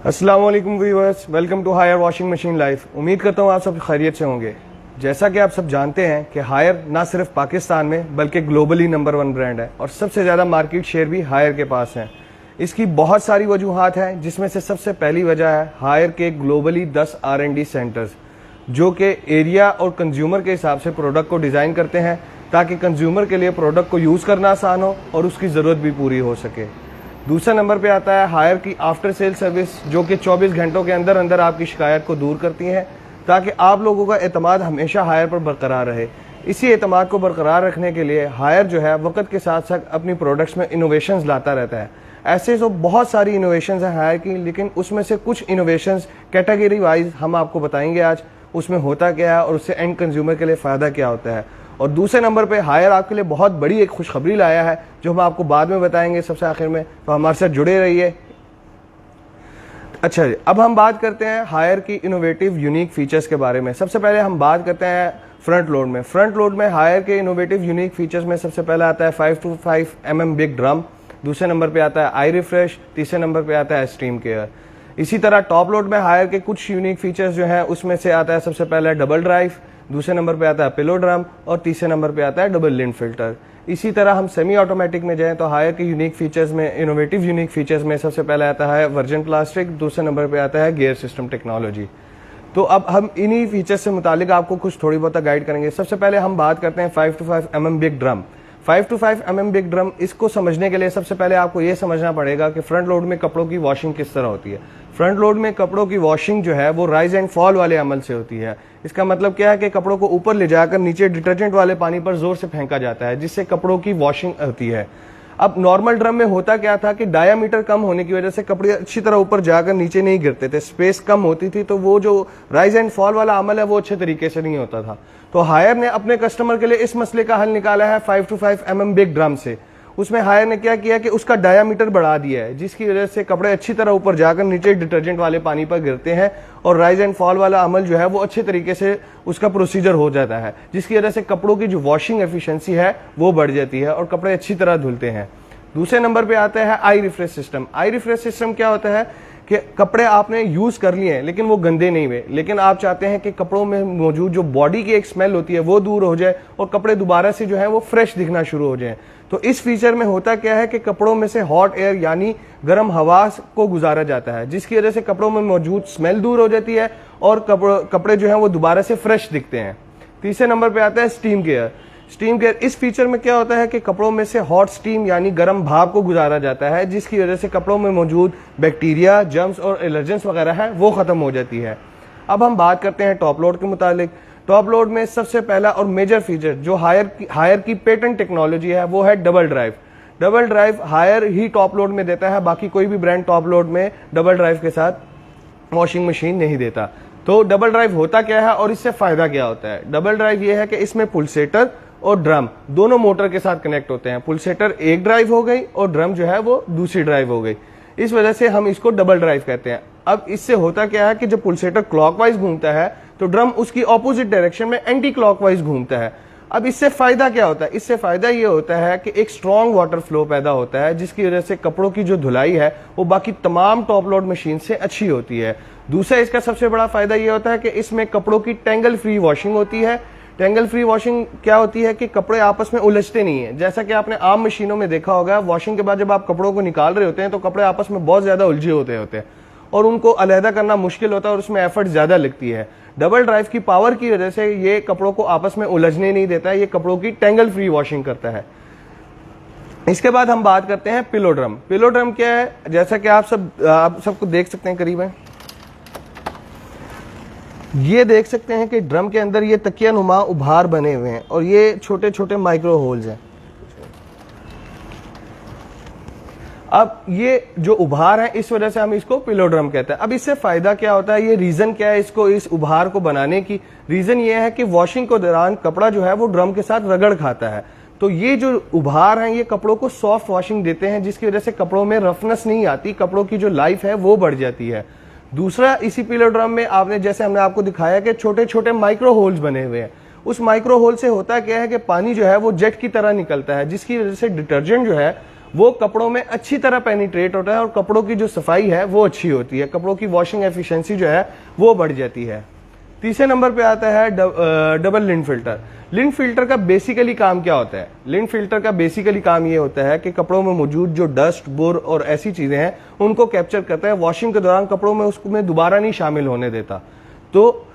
अस्सलाम वालेकुम viewers, welcome to Haier washing machine life. उम्मीद करता हूँ आप सब खैरियत से होंगे। जैसा कि आप सब जानते हैं कि हायर ना सिर्फ पाकिस्तान में बल्कि ग्लोबली नंबर 1 ब्रांड है और सबसे ज़्यादा मार्केट शेयर भी हायर के पास है। इसकी बहुत सारी वजूहात हैं, जिसमें से सबसे पहली वजह है हायर के ग्लोबली 10 R&D सेंटर्स, जो कि एरिया और कंज्यूमर के हिसाब से प्रोडक्ट को डिज़ाइन करते हैं ताकि कंज्यूमर के लिए प्रोडक्ट को यूज़ करना आसान हो और उसकी ज़रूरत भी पूरी हो सके। दूसरा नंबर पे आता है हायर की आफ्टर सेल सर्विस, जो कि 24 घंटों के अंदर अंदर आपकी शिकायत को दूर करती है ताकि आप लोगों का एतमाद हमेशा हायर पर बरकरार रहे। इसी एतमाद को बरकरार रखने के लिए हायर जो है वक्त के साथ साथ अपनी प्रोडक्ट्स में इनोवेशंस लाता रहता है। ऐसे तो बहुत सारी इनोवेशंस हैं हायर की, लेकिन उसमें से कुछ इनोवेशंस कैटेगरी वाइज हम आपको बताएंगे आज, उसमें होता क्या है और उससे एंड कंज्यूमर के लिए फ़ायदा क्या होता है। और दूसरे नंबर पे हायर आपके लिए बहुत बड़ी एक खुशखबरी लाया है जो हम आपको बाद में बताएंगे सबसे आखिर में, तो हमारे साथ जुड़े रहिए। अच्छा जी, अब हम बात करते हैं हायर की इनोवेटिव यूनिक फीचर्स के बारे में। सबसे पहले हम बात करते हैं फ्रंट लोड में। फ्रंट लोड में हायर के इनोवेटिव यूनिक फीचर्स में सबसे पहले आता है 525 mm बिग ड्रम, दूसरे नंबर पे आता है आई रिफ्रेश, तीसरे नंबर पे आता है स्टीम केयर। इसी तरह टॉप लोड में हायर के कुछ यूनिक फीचर्स जो हैं उसमें से आता है सबसे पहले डबल ड्राइव, दूसरे नंबर पे आता है पिलो ड्रम और तीसरे नंबर पे आता है डबल लिंट फिल्टर। इसी तरह हम सेमी ऑटोमेटिक में जाएं तो हायर के यूनिक फीचर्स में, इनोवेटिव यूनिक फीचर्स में सबसे पहले आता है वर्जन प्लास्टिक, दूसरे नंबर पे आता है गियर सिस्टम टेक्नोलॉजी। तो अब हम इन्हीं फीचर्स से मुतालिक आपको कुछ थोड़ी बहुत गाइड करेंगे। सबसे पहले हम बात करते हैं 525 mm big drum. 525 mm big drum, इसको समझने के लिए सबसे पहले आपको ये समझना पड़ेगा कि फ्रंट लोड में कपड़ों की वॉशिंग किस तरह होती है। फ्रंट लोड में कपड़ों की वॉशिंग जो है वो राइज एंड फॉल वाले अमल से होती है। इसका मतलब क्या है कि कपड़ों को ऊपर ले जाकर नीचे डिटर्जेंट वाले पानी पर जोर से फेंका जाता है, जिससे कपड़ों की वॉशिंग होती है। अब नॉर्मल ड्रम में होता क्या था कि डायामीटर कम होने की वजह से कपड़े अच्छी तरह ऊपर जाकर नीचे नहीं गिरते थे, स्पेस कम होती थी, तो वो जो राइज एंड फॉल वाला अमल है वो अच्छे तरीके से नहीं होता था। तो हायर ने अपने कस्टमर के लिए इस मसले का हल निकाला है 525 mm बिग ड्रम से। उसमें हायर ने क्या किया कि उसका डायामीटर बढ़ा दिया है, जिसकी वजह से कपड़े अच्छी तरह ऊपर जाकर नीचे डिटर्जेंट वाले पानी पर गिरते हैं और राइज एंड फॉल वाला अमल जो है वो अच्छे तरीके से उसका प्रोसीजर हो जाता है, जिसकी वजह से कपड़ों की जो वॉशिंग एफिशिएंसी है वो बढ़ जाती है और कपड़े अच्छी तरह धुलते हैं। दूसरे नंबर पे आता है आई रिफ्रेश सिस्टम। आई रिफ्रेश सिस्टम क्या होता है कि कपड़े आपने यूज कर लिए हैं लेकिन वो गंदे नहीं हुए, लेकिन आप चाहते हैं कि कपड़ों में मौजूद जो बॉडी की एक स्मेल होती है वो दूर हो जाए और कपड़े दोबारा से जो है वो फ्रेश दिखना शुरू हो जाए। तो इस फीचर में होता क्या है कि कपड़ों में से हॉट एयर यानी गर्म हवा को गुजारा जाता है, जिसकी वजह से कपड़ों में मौजूद स्मेल दूर हो जाती है और कपड़े जो है वो दोबारा से फ्रेश दिखते हैं। तीसरे नंबर पे आता है स्टीम केयर। स्टीम केयर, इस फीचर में क्या होता है कि कपड़ों में से हॉट स्टीम यानी गर्म भाप को गुजारा जाता है, जिसकी वजह से कपड़ों में मौजूद बैक्टीरिया, जर्म्स और एलर्जेंस वगैरह है वो खत्म हो जाती है। अब हम बात करते हैं टॉप लोड के मुतालिक। टॉप लोड में सबसे पहला और मेजर फीचर जो हायर की पेटेंट टेक्नोलॉजी है वो है double drive. Double drive Haier ही टॉप लोड में देता है, बाकी कोई भी ब्रांड टॉप लोड में डबल ड्राइव के साथ वॉशिंग मशीन नहीं देता। तो डबल ड्राइव होता क्या है और इससे फायदा क्या होता है? डबल ड्राइव ये है कि इसमें पुलसेटर और ड्रम दोनों मोटर के साथ कनेक्ट होते हैं। पुलसेटर एक ड्राइव हो गई और ड्रम जो है वो दूसरी ड्राइव हो गई, इस वजह से हम इसको डबल ड्राइव कहते हैं। अब इससे होता क्या है कि जब पुलसेटर क्लॉकवाइज घूमता है तो ड्रम उसकी ऑपोजिट डायरेक्शन में एंटी क्लॉकवाइज घूमता है। अब इससे फायदा क्या होता है? इससे फायदा ये होता है कि एक स्ट्रॉन्ग वाटर फ्लो पैदा होता है, जिसकी वजह से कपड़ों की जो धुलाई है वो बाकी तमाम टॉप लोड मशीन से अच्छी होती है। दूसरा इसका सबसे बड़ा फायदा ये होता है कि इसमें कपड़ों की टेंगल फ्री वॉशिंग होती है। टेंगल फ्री वॉशिंग क्या होती है कि कपड़े आपस में उलझते नहीं है। जैसा कि आपने आम मशीनों में देखा होगा, वॉशिंग के बाद जब आप कपड़ों को निकाल रहे होते हैं तो कपड़े आपस में बहुत ज्यादा उलझे होते हैं और उनको अलहदा करना मुश्किल होता है और उसमें एफर्ट ज्यादा लगती है। डबल ड्राइव की पावर की वजह से ये कपड़ों को आपस में उलझने नहीं देता है, ये कपड़ों की टेंगल फ्री वॉशिंग करता है। इसके बाद हम बात करते हैं पिलो ड्रम। पिलो ड्रम क्या है? जैसा कि आप सबको देख सकते हैं करीब है, ये देख सकते हैं कि ड्रम के अंदर ये तकिया नुमा उभार बने हुए हैं और ये छोटे छोटे माइक्रो होल्स हैं। अब ये जो उभार है इस वजह से हम इसको पिलो ड्रम कहते हैं। अब इससे फायदा क्या होता है, ये रीजन क्या है इसको इस उभार को बनाने की? रीजन ये है कि वॉशिंग के दौरान कपड़ा जो है वो ड्रम के साथ रगड़ खाता है, तो ये जो उभार हैं ये कपड़ों को सॉफ्ट वॉशिंग देते हैं, जिसकी वजह से कपड़ों में रफनेस नहीं आती, कपड़ों की जो लाइफ है वो बढ़ जाती है। दूसरा, इसी पिलो ड्रम में आपने जैसे हमने आपको दिखाया कि छोटे छोटे माइक्रो होल्स बने हुए हैं। उस माइक्रो होल से होता क्या है कि पानी जो है वो जेट की तरह निकलता है, जिसकी वजह से डिटर्जेंट जो है वो कपड़ों में अच्छी तरह पेनिट्रेट होता है और कपड़ों की जो सफाई है वो अच्छी होती है, कपड़ों की वॉशिंग एफिशिएंसी जो है वो बढ़ जाती है। तीसरे नंबर पे आता है double lint filter. Lint filter का बेसिकली काम क्या होता है? लिंट फिल्टर का बेसिकली काम ये होता है कि कपड़ों में मौजूद जो डस्ट, बुर और ऐसी चीजें हैं उनको कैप्चर करता है, वॉशिंग के दौरान कपड़ों में उसमें दोबारा नहीं शामिल होने देता। तो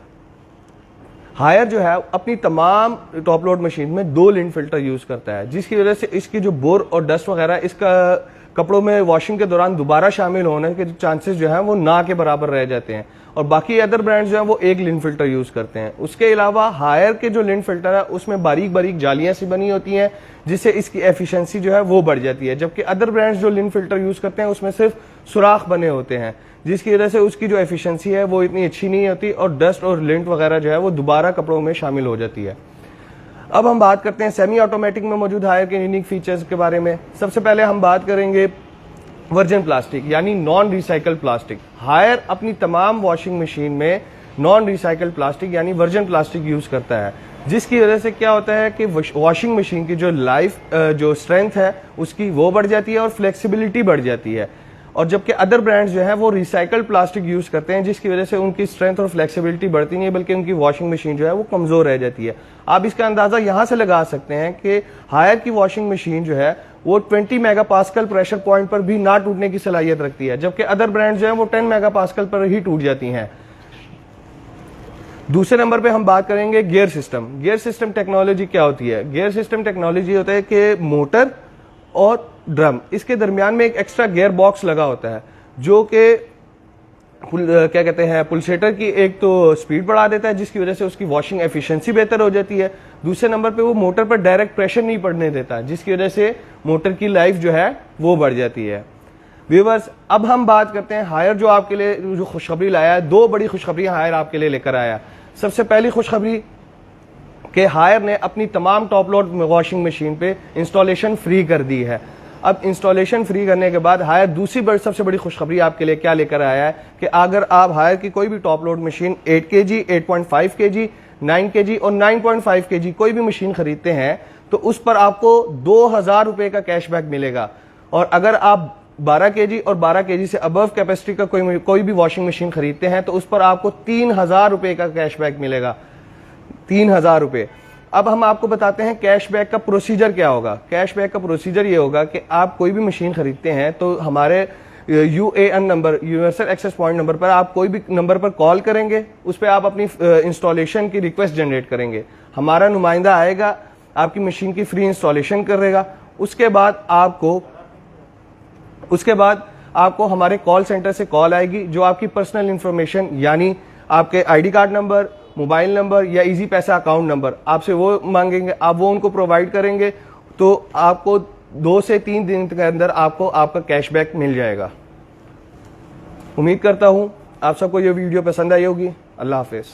हायर जो है अपनी तमाम टॉप लोड मशीन में 2 लिंट फिल्टर यूज करता है, जिसकी वजह से इसकी जो बुर और डस्ट वगैरह इसका कपड़ों में वॉशिंग के दौरान दोबारा शामिल होने के चांसेस जो है वो ना के बराबर रह जाते हैं। और बाकी अदर ब्रांड्स जो है वो 1 लिंट फिल्टर यूज करते हैं। उसके अलावा हायर के जो लिंट फिल्टर है उसमें बारीक बारीक जालियां सी बनी होती हैं, जिससे इसकी एफिशिएंसी जो है वो बढ़ जाती है। जबकि अदर ब्रांड्स जो लिंट फिल्टर यूज करते हैं उसमें सिर्फ सुराख बने होते हैं, जिसकी वजह से उसकी जो एफिशिएंसी है वो इतनी अच्छी नहीं होती और डस्ट और लिंट वगैरह जो है वो दोबारा कपड़ों में शामिल हो जाती है। अब हम बात करते हैं सेमी ऑटोमेटिक में मौजूद हायर के यूनिक फीचर्स के बारे में। सबसे पहले हम बात करेंगे वर्जिन प्लास्टिक यानी नॉन रिसाइकल प्लास्टिक। हायर अपनी तमाम वॉशिंग मशीन में नॉन रिसाइकल प्लास्टिक यानी वर्जिन प्लास्टिक यूज करता है, जिसकी वजह से क्या होता है कि वॉशिंग मशीन की जो लाइफ जो स्ट्रेंथ है उसकी वो बढ़ जाती है और फ्लेक्सिबिलिटी बढ़ जाती है। और जबकि अदर ब्रांड्स जो है वो रिसाइकल प्लास्टिक यूज करते हैं, जिसकी वजह से उनकी स्ट्रेंथ और फ्लेक्सिबिलिटी बढ़ती नहीं है बल्कि उनकी वॉशिंग मशीन जो है वो कमजोर रह जाती है। आप इसका अंदाजा यहां से लगा सकते हैं कि हायर की वॉशिंग मशीन जो है वो 20 मेगापास्कल प्रेशर पॉइंट पर भी ना टूटने की सलाहियत रखती है, जबकि अदर ब्रांड्स जो है वो 10 मेगापास्कल पर ही टूट जाती हैं। दूसरे नंबर पे हम बात करेंगे gear system. Gear system technology क्या होती है? गियर सिस्टम टेक्नोलॉजी होता है कि मोटर और ड्रम इसके दरमियान में एक एक्स्ट्रा गियर बॉक्स लगा होता है, जो कि क्या कहते हैं पुलसेटर की एक तो स्पीड बढ़ा देता है, जिसकी वजह से उसकी वॉशिंग एफिशिएंसी बेहतर हो जाती है। दूसरे नंबर पे वो मोटर पर डायरेक्ट प्रेशर नहीं पड़ने देता, जिसकी वजह से मोटर की लाइफ जो है वो बढ़ जाती है। व्यूअर्स, अब हम बात करते हैं हायर जो आपके लिए जो खुशखबरी लाया है। 2 बड़ी खुशखबरियां हायर आपके लिए लेकर आया। सबसे पहली खुशखबरी कि हायर ने अपनी तमाम टॉप लोड वॉशिंग मशीन पे इंस्टॉलेशन फ्री कर दी है। अब इंस्टॉलेशन फ्री करने के बाद हायर दूसरी सबसे बड़ी खुशखबरी आपके लिए क्या लेकर आया है कि अगर आप हायर की कोई भी top load machine 8 kg, 8.5 kg, 9 kg और 9.5 kg कोई भी मशीन खरीदते हैं तो उस पर आपको 2000 रुपए का कैशबैक मिलेगा। और अगर आप 12 kg और 12 kg से अबव कैपेसिटी का कोई भी वॉशिंग मशीन खरीदते हैं तो उस पर आपको 3000 रुपए का कैशबैक मिलेगा। 3000 रुपए। अब हम आपको बताते हैं कैशबैक का प्रोसीजर क्या होगा। कैशबैक का प्रोसीजर ये होगा कि आप कोई भी मशीन खरीदते हैं तो हमारे UAN number, universal access point number पर आप कोई भी नंबर पर कॉल करेंगे, उस पर आप अपनी इंस्टॉलेशन की रिक्वेस्ट जनरेट करेंगे। हमारा नुमाइंदा आएगा, आपकी मशीन की फ्री इंस्टॉलेशन करेगा। उसके बाद आपको हमारे कॉल सेंटर से कॉल आएगी, जो आपकी पर्सनल इंफॉर्मेशन यानी आपके ID card number, mobile number या इजी पैसा अकाउंट नंबर आपसे वो मांगेंगे, आप वो उनको प्रोवाइड करेंगे तो आपको 2 से 3 दिन के अंदर आपको आपका कैशबैक मिल जाएगा। उम्मीद करता हूं आप सबको ये वीडियो पसंद आई होगी। अल्लाह हाफिज।